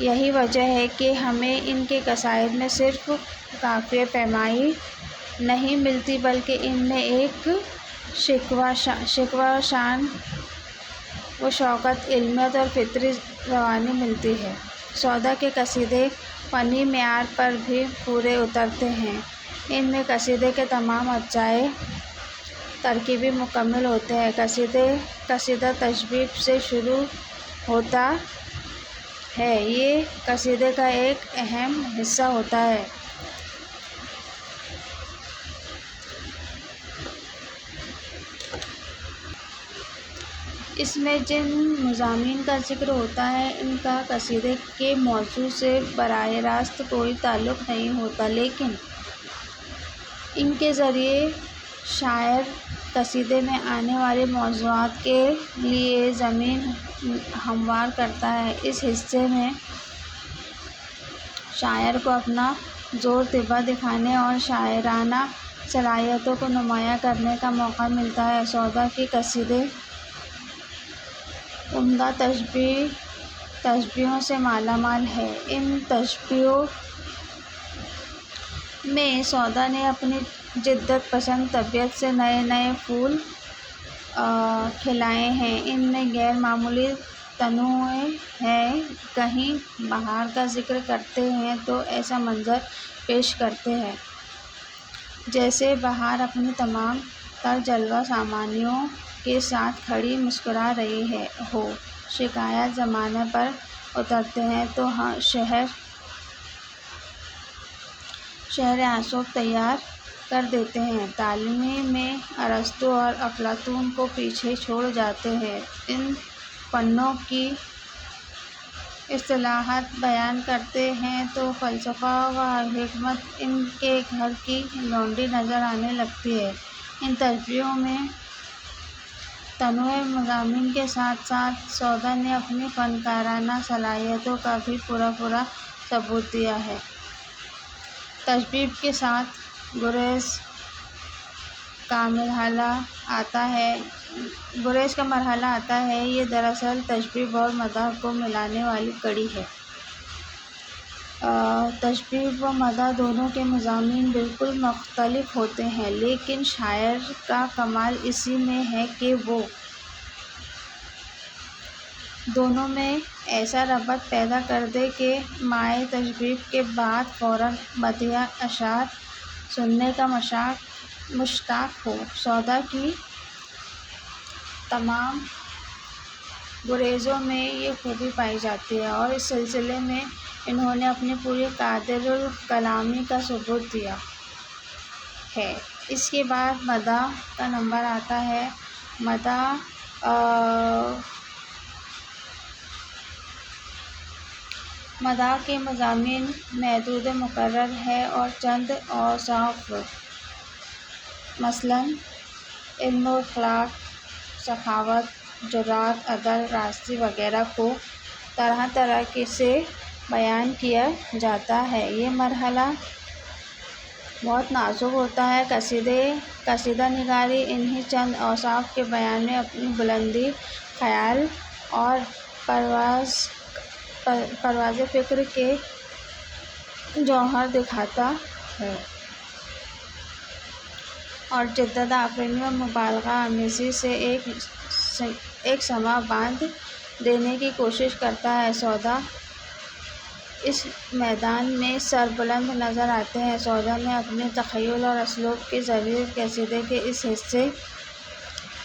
یہی وجہ ہے کہ ہمیں ان کے قصائد میں صرف قافیہ پیمائی نہیں ملتی بلکہ ان میں ایک شکوہ شان و شوقت، علمیت اور فطری روانی ملتی ہے۔ سودا کے قصیدے فنی معیار پر بھی پورے اترتے ہیں۔ ان میں قصیدے کے تمام اجزائے ترکیبی مکمل ہوتے ہیں۔ قصیدہ تشبیب سے شروع ہوتا ہے، یہ قصیدے کا ایک اہم حصہ ہوتا ہے۔ اس میں جن مضامین کا ذکر ہوتا ہے ان کا قصیدے کے موضوع سے براہ راست کوئی تعلق نہیں ہوتا، لیکن ان کے ذریعے شاعر قصیدے میں آنے والے موضوعات کے لیے زمین ہموار کرتا ہے۔ اس حصے میں شاعر کو اپنا زور طبع دکھانے اور شاعرانہ صلاحیتوں کو نمایاں کرنے کا موقع ملتا ہے۔ سودا کے قصیدے عمدہ تشبیہوں سے مالا مال ہیں۔ ان تشبیہوں میں سودا نے اپنی جدت پسند طبیعت سے نئے نئے پھول کھلائے ہیں۔ ان میں غیر معمولی تنوع ہے۔ کہیں بہار کا ذکر کرتے ہیں تو ایسا منظر پیش کرتے ہیں جیسے بہار اپنی تمام تر جلوہ سامانیوں کے ساتھ کھڑی مسکرا رہی ہو۔ شکایت زمانے پر اترتے ہیں تو شہر آسوب تیار کر دیتے ہیں۔ تعلیمی میں ارسطو اور افلاطون کو پیچھے چھوڑ جاتے ہیں۔ ان فنوں کی اصطلاحات بیان کرتے ہیں تو فلسفہ و حکمت ان کے گھر کی لونڈی نظر آنے لگتی ہے۔ ان تشبیہوں میں تنوع مضامین کے ساتھ ساتھ سودا نے اپنی فنکارانہ صلاحیتوں کا بھی پورا ثبوت دیا ہے۔ تشبیب کے ساتھ گریز کا مرحلہ آتا ہے۔ یہ دراصل تشبیب اور مدح کو ملانے والی کڑی ہے۔ تشبیب و مدح دونوں کے مضامین بالکل مختلف ہوتے ہیں، لیکن شاعر کا کمال اسی میں ہے کہ وہ دونوں میں ایسا ربط پیدا کر دے کہ مائع تشبیب کے بعد فوراً مدحیہ اشعار سننے کا مشتاق ہو۔ سودا کی تمام گریزوں میں یہ خوبی پائی جاتی ہے اور اس سلسلے میں انہوں نے اپنی پوری قدرِ کلامی کا ثبوت دیا ہے۔ اس کے بعد مدح کا نمبر آتا ہے۔ مدح کے مضامین محدود مقرر ہیں اور چند اوصاف مثلاً علم و اخلاق، سخاوت، جرأت، عدل، راستی وغیرہ کو طرح طرح سے بیان کیا جاتا ہے۔ یہ مرحلہ بہت نازک ہوتا ہے۔ قصیدہ نگاری انہی چند اوصاف کے بیان میں اپنی بلندی خیال اور پرواز فکر کے جوہر دکھاتا ہے اور جدت آفرینی و مبالغہ آمیزی سے ایک سماع باندھ دینے کی کوشش کرتا ہے۔ سودا اس میدان میں سربلند نظر آتے ہیں۔ سودا نے اپنے تخیل اور اسلوب کے ذریعے قصیدے کے اس حصے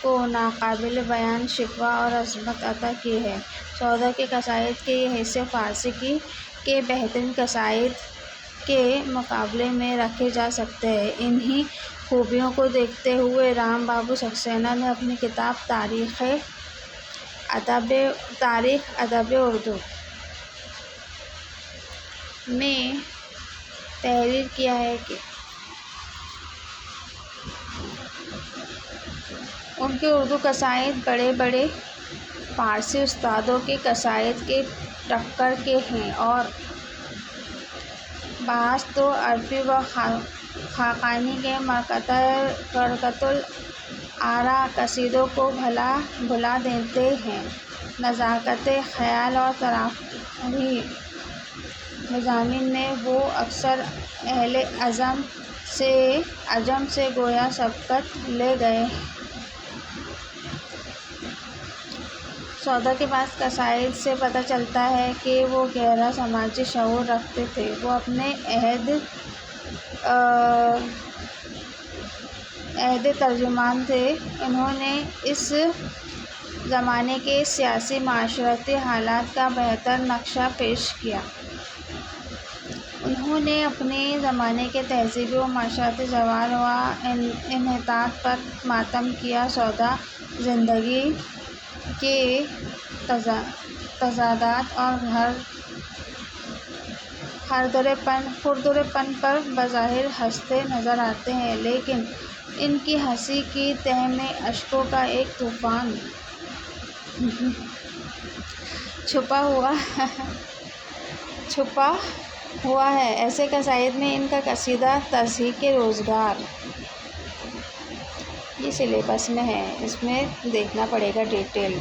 کو ناقابل بیان شکوہ اور عظمت عطا کی ہے۔ سودا کے قصائد کے یہ حصے فارسی کے بہترین قصائد کے مقابلے میں رکھے جا سکتے ہیں۔ انہی خوبیوں کو دیکھتے ہوئے رام بابو سکسینہ نے اپنی کتاب تاریخ ادب اردو میں تحریر کیا ہے کہ ان کے اردو قصائد بڑے بڑے فارسی استادوں کے قصائد کے ٹکر کے ہیں اور بعض تو عرفی و خاقانی کے مرکۃ الآراء قصیدوں کو بھلا دیتے ہیں۔ نزاکتِ خیال اور طراوی مضامین میں وہ اکثر اہل عجم سے گویا سبقت لے گئے۔ سودا کے بعض قصائد سے پتہ چلتا ہے کہ وہ گہرا سماجی شعور رکھتے تھے۔ وہ اپنے عہد ترجمان تھے۔ انہوں نے اس زمانے کے سیاسی معاشرتی حالات کا بہتر نقشہ پیش کیا۔ انہوں نے اپنے زمانے کے تہذیبی و معاشرتی زوال و انحطاط پر ماتم کیا۔ سودا زندگی کے تضادات اور خردرے پن پر بظاہر ہنستے نظر آتے ہیں، لیکن ان کی ہنسی کی تہہ میں اشکوں کا ایک طوفان چھپا ہوا ہے۔ ایسے قصائد میں ان کا قصیدہ تضحیک روزگار، یہ سلیبس میں ہے، اس میں دیکھنا پڑے گا ڈیٹیل۔